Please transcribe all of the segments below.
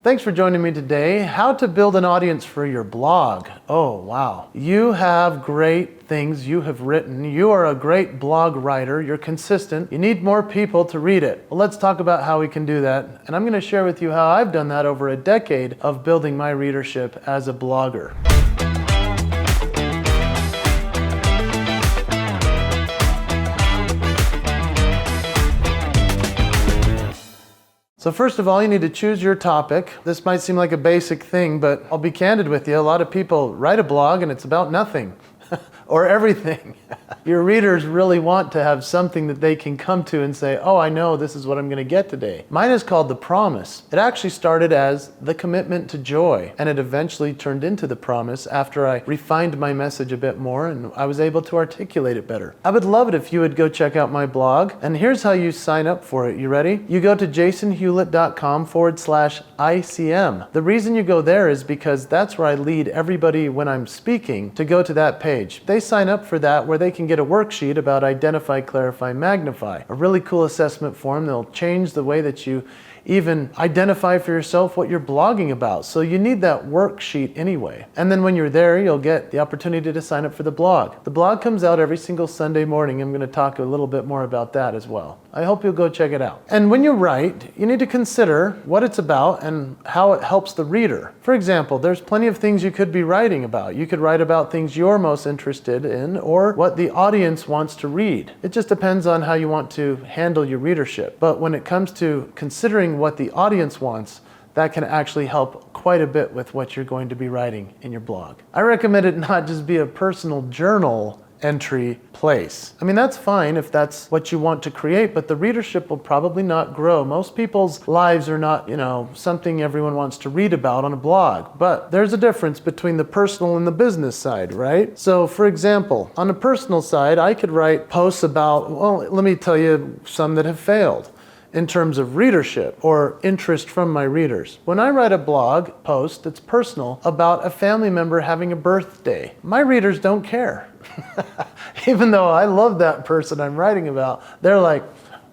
Thanks for joining me today. How to build an audience for your blog. Oh, wow. You have great things you have written. You are a great blog writer. You're consistent. You need more people to read it. Well, let's talk about how we can do that. And I'm going to share with you how I've done that over a decade of building my readership as a blogger. So first of all, you need to choose your topic. This might seem like a basic thing, but I'll be candid with you. A lot of people write a blog and it's about nothing or everything. Your readers really want to have something that they can come to and say, oh, I know this is what I'm going to get today. Mine is called The Promise. It actually started as The Commitment to Joy, and it eventually turned into The Promise after I refined my message a bit more and I was able to articulate it better. I would love it if you would go check out my blog, and here's how you sign up for it. You ready? You go to jasonhewlett.com/ICM. The reason you go there is because that's where I lead everybody when I'm speaking to go to that page. They sign up for that where they can get a worksheet about identify, clarify, magnify. A really cool assessment form that'll change the way that you even identify for yourself what you're blogging about. So you need that worksheet anyway. And then when you're there, you'll get the opportunity to sign up for the blog. The blog comes out every single Sunday morning. I'm going to talk a little bit more about that as well. I hope you'll go check it out. And when you write, you need to consider what it's about and how it helps the reader. For example, there's plenty of things you could be writing about. You could write about things you're most interested in or what the audience wants to read. It just depends on how you want to handle your readership. But when it comes to considering what the audience wants, that can actually help quite a bit with what you're going to be writing in your blog. I recommend it not just be a personal journal entry place. I mean, that's fine if that's what you want to create, but the readership will probably not grow. Most people's lives are not, something everyone wants to read about on a blog. But there's a difference between the personal and the business side, right? So for example, on the personal side, I could write posts about, well, let me tell you some that have failed in terms of readership or interest from my readers. When I write a blog post that's personal about a family member having a birthday, my readers don't care. Even though I love that person I'm writing about, they're like,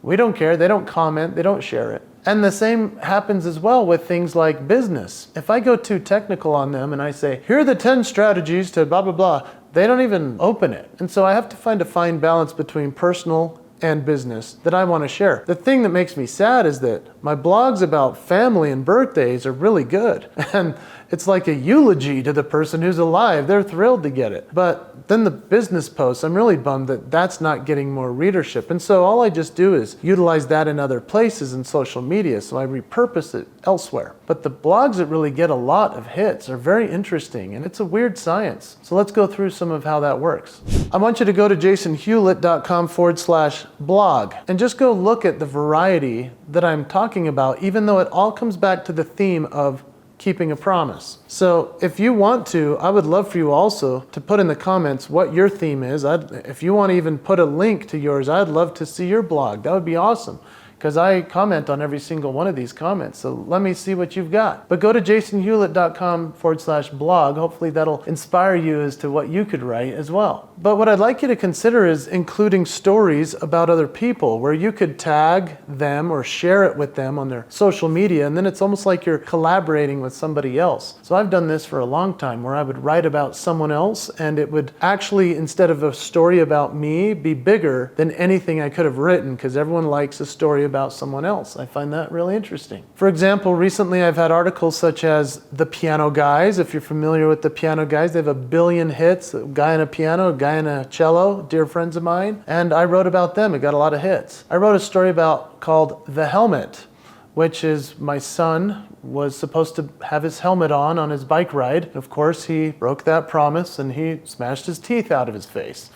we don't care, they don't comment, they don't share it. And the same happens as well with things like business. If I go too technical on them and I say, here are the 10 strategies to blah, blah, blah, they don't even open it. And so I have to find a fine balance between personal and business that I want to share. The thing that makes me sad is that my blogs about family and birthdays are really good. And it's like a eulogy to the person who's alive. They're thrilled to get it. But then the business posts, I'm really bummed that that's not getting more readership. And so all I just do is utilize that in other places in social media. So I repurpose it elsewhere. But the blogs that really get a lot of hits are very interesting, and it's a weird science. So let's go through some of how that works. I want you to go to jasonhewlett.com/blog and just go look at the variety that I'm talking about, even though it all comes back to the theme of keeping a promise. So if you want to, I would love for you also to put in the comments what your theme is. If you want to even put a link to yours, I'd love to see your blog. That would be awesome, because I comment on every single one of these comments. So let me see what you've got. But go to jasonhewlett.com/blog. Hopefully that'll inspire you as to what you could write as well. But what I'd like you to consider is including stories about other people where you could tag them or share it with them on their social media, and then it's almost like you're collaborating with somebody else. So I've done this for a long time where I would write about someone else, and it would actually, instead of a story about me, be bigger than anything I could have written, because everyone likes a story about someone else. I find that really interesting. For example, recently I've had articles such as The Piano Guys. If you're familiar with The Piano Guys, they have 1 billion hits. A guy on a piano, a guy on a cello, dear friends of mine. And I wrote about them. It got a lot of hits. I wrote a story called The Helmet, which is my son was supposed to have his helmet on his bike ride. Of course, he broke that promise and he smashed his teeth out of his face.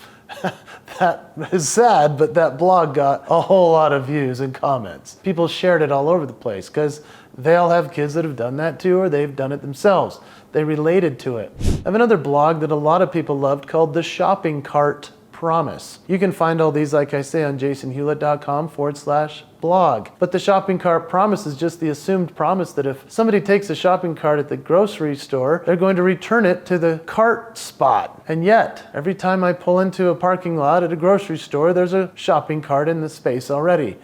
That is sad, but that blog got a whole lot of views and comments. People shared it all over the place because they all have kids that have done that too, or they've done it themselves. They related to it. I have another blog that a lot of people loved called The Shopping Cart Promise. You can find all these, like I say, on jasonhewlett.com/blog. But the shopping cart promise is just the assumed promise that if somebody takes a shopping cart at the grocery store, they're going to return it to the cart spot. And yet, every time I pull into a parking lot at a grocery store, there's a shopping cart in the space already.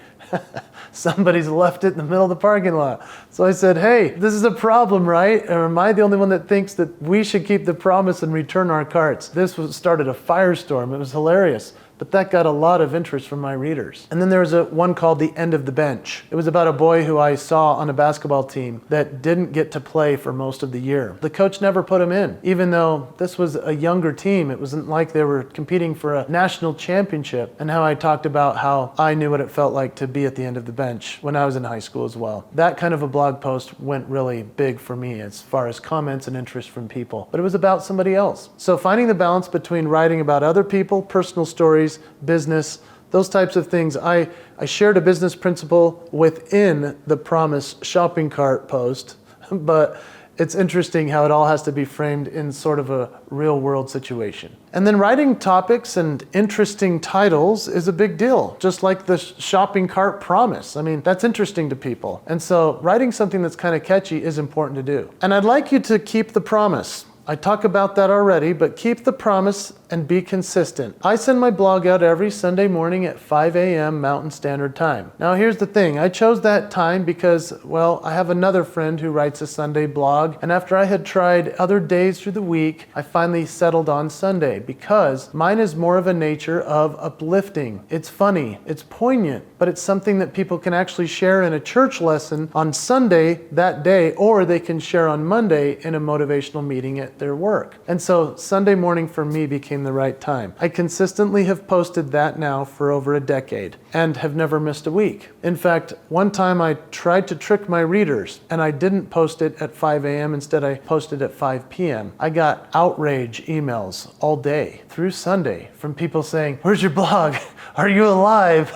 Somebody's left it in the middle of the parking lot. So I said, hey, this is a problem, right? Or am I the only one that thinks that we should keep the promise and return our carts? Started a firestorm. It was hilarious. But that got a lot of interest from my readers. And then there was one called The End of the Bench. It was about a boy who I saw on a basketball team that didn't get to play for most of the year. The coach never put him in, even though this was a younger team. It wasn't like they were competing for a national championship, and how I talked about how I knew what it felt like to be at the end of the bench when I was in high school as well. That kind of a blog post went really big for me as far as comments and interest from people. But it was about somebody else. So finding the balance between writing about other people, personal stories, business, those types of things. I shared a business principle within the Promise shopping cart post, but it's interesting how it all has to be framed in sort of a real world situation. And then writing topics and interesting titles is a big deal, just like the shopping cart promise. I mean, that's interesting to people. And so writing something that's kind of catchy is important to do. And I'd like you to keep the promise. I talk about that already, but keep the promise and be consistent. I send my blog out every Sunday morning at 5 a.m. Mountain Standard Time. Now here's the thing, I chose that time because, well, I have another friend who writes a Sunday blog, and after I had tried other days through the week, I finally settled on Sunday because mine is more of a nature of uplifting. It's funny, it's poignant, but it's something that people can actually share in a church lesson on Sunday that day, or they can share on Monday in a motivational meeting at their work. And so Sunday morning for me became the right time. I consistently have posted that now for over a decade and have never missed a week. In fact, one time I tried to trick my readers and I didn't post it at 5 a.m. Instead, I posted at 5 p.m. I got outrage emails all day through Sunday from people saying, "Where's your blog? Are you alive?"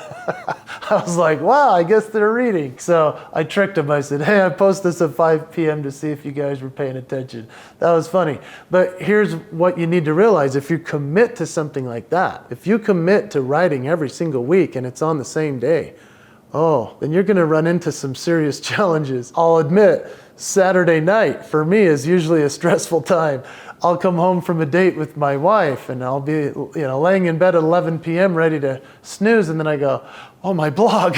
I was like, wow, I guess they're reading. So I tricked them. I said, hey, I post this at 5 p.m. to see if you guys were paying attention. That was funny. But here's what you need to realize. If you commit to something like that, if you commit to writing every single week and it's on the same day, then you're going to run into some serious challenges. I'll admit, Saturday night for me is usually a stressful time. I'll come home from a date with my wife and I'll be, laying in bed at 11 p.m. ready to snooze, and then I go, oh, my blog.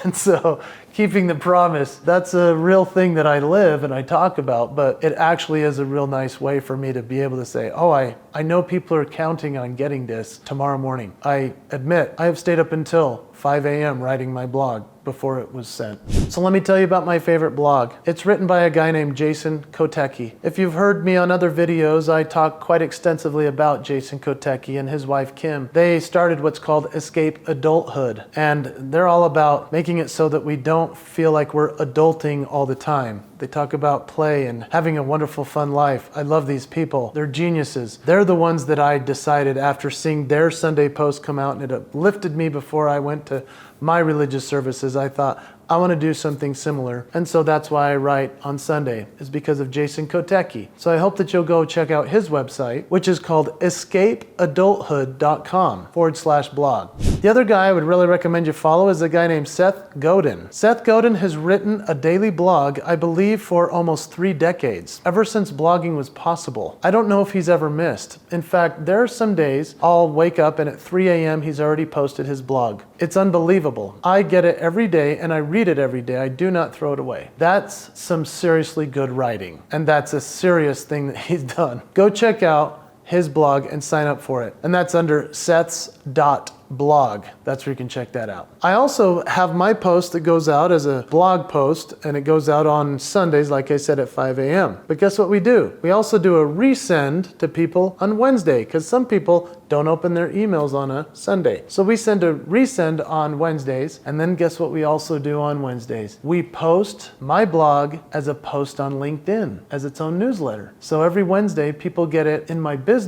And so keeping the promise, that's a real thing that I live and I talk about, but it actually is a real nice way for me to be able to say, oh, I know people are counting on getting this tomorrow morning. I admit, I have stayed up until 5 a.m. writing my blog before it was sent. So let me tell you about my favorite blog. It's written by a guy named Jason Kotecki. If you've heard me on other videos, I talk quite extensively about Jason Kotecki and his wife Kim. They started what's called Escape Adulthood, and they're all about making it so that we don't feel like we're adulting all the time. They talk about play and having a wonderful, fun life. I love these people. They're geniuses. They're the ones that I decided after seeing their Sunday post come out, and it uplifted me before I went to my religious services. I thought, I want to do something similar. And so that's why I write on Sunday, is because of Jason Kotecki. So I hope that you'll go check out his website, which is called escapeadulthood.com/blog. The other guy I would really recommend you follow is a guy named Seth Godin. Seth Godin has written a daily blog, I believe, for almost 3 decades, ever since blogging was possible. I don't know if he's ever missed. In fact, there are some days I'll wake up and at 3 a.m. he's already posted his blog. It's unbelievable. I get it every day and I read it every day. I do not throw it away. That's some seriously good writing, and that's a serious thing that he's done. Go check out his blog and sign up for it. And that's under seths.blog. That's where you can check that out. I also have my post that goes out as a blog post, and it goes out on Sundays, like I said, at 5 a.m. But guess what we do? We also do a resend to people on Wednesday, because some people don't open their emails on a Sunday. So we send a resend on Wednesdays, and then guess what we also do on Wednesdays? We post my blog as a post on LinkedIn, as its own newsletter. So every Wednesday, people get it in my business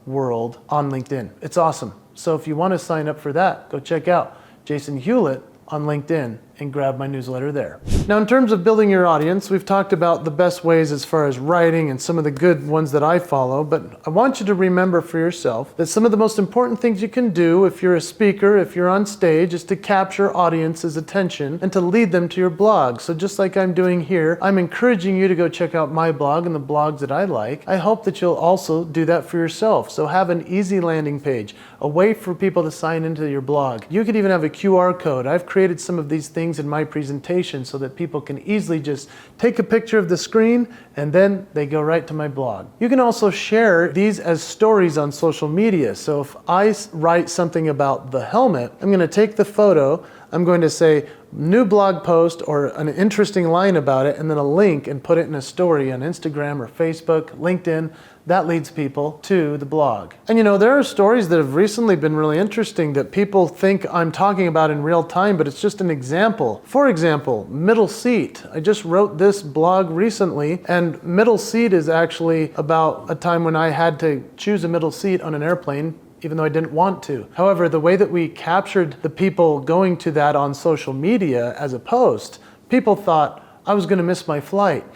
world on LinkedIn. It's awesome. So if you want to sign up for that, go check out Jason Hewlett on LinkedIn. and grab my newsletter there. Now, in terms of building your audience, we've talked about the best ways as far as writing and some of the good ones that I follow, but I want you to remember for yourself that some of the most important things you can do if you're a speaker, if you're on stage, is to capture audience's attention and to lead them to your blog. So just like I'm doing here, I'm encouraging you to go check out my blog and the blogs that I like. I hope that you'll also do that for yourself. So have an easy landing page, a way for people to sign into your blog. You could even have a QR code. I've created some of these things in my presentation so that people can easily just take a picture of the screen and then they go right to my blog. You can also share these as stories on social media. So if I write something about the helmet, I'm going to take the photo, I'm going to say new blog post or an interesting line about it, and then a link, and put it in a story on Instagram or Facebook, LinkedIn. That leads people to the blog. And you know, there are stories that have recently been really interesting that people think I'm talking about in real time, but it's just an example. For example, middle seat. I just wrote this blog recently, and middle seat is actually about a time when I had to choose a middle seat on an airplane, even though I didn't want to. However, the way that we captured the people going to that on social media as a post, people thought I was going to miss my flight.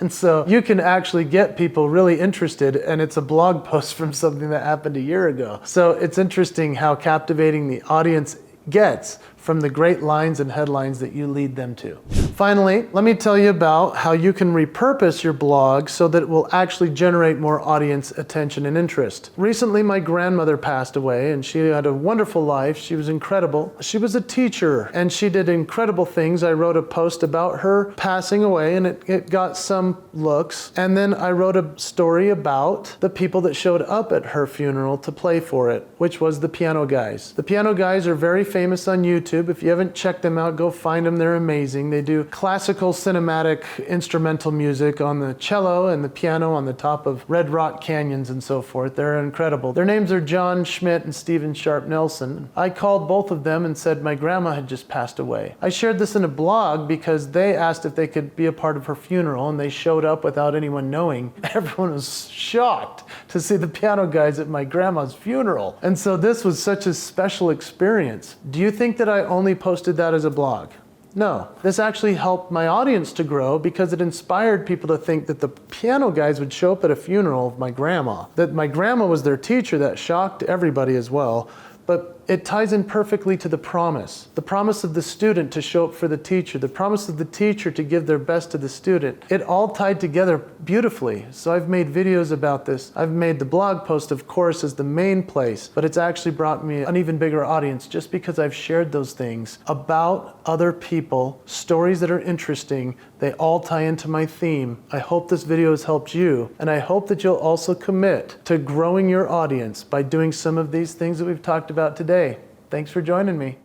And so you can actually get people really interested, and it's a blog post from something that happened a year ago. So it's interesting how captivating the audience gets from the great lines and headlines that you lead them to. Finally, let me tell you about how you can repurpose your blog so that it will actually generate more audience attention and interest. Recently, my grandmother passed away, and she had a wonderful life. She was incredible. She was a teacher, and she did incredible things. I wrote a post about her passing away, and it got some looks. And then I wrote a story about the people that showed up at her funeral to play for it, which was the Piano Guys. The Piano Guys are very famous on YouTube. If you haven't checked them out, go find them. They're amazing. They do classical cinematic instrumental music on the cello and the piano on the top of red rock canyons and so forth. They're incredible. Their names are John Schmidt and Stephen Sharp Nelson. I called both of them and said my grandma had just passed away. I shared this in a blog because they asked if they could be a part of her funeral, and they showed up without anyone knowing. Everyone was shocked to see the Piano Guys at my grandma's funeral. And so this was such a special experience. Do you think that I only posted that as a blog? No, this actually helped my audience to grow because it inspired people to think that the Piano Guys would show up at a funeral of my grandma. That my grandma was their teacher. That shocked everybody as well. But it ties in perfectly to the promise of the student to show up for the teacher, the promise of the teacher to give their best to the student. It all tied together beautifully. So I've made videos about this. I've made the blog post, of course, as the main place, but it's actually brought me an even bigger audience just because I've shared those things about other people, stories that are interesting. They all tie into my theme. I hope this video has helped you, and I hope that you'll also commit to growing your audience by doing some of these things that we've talked about today. Thanks for joining me.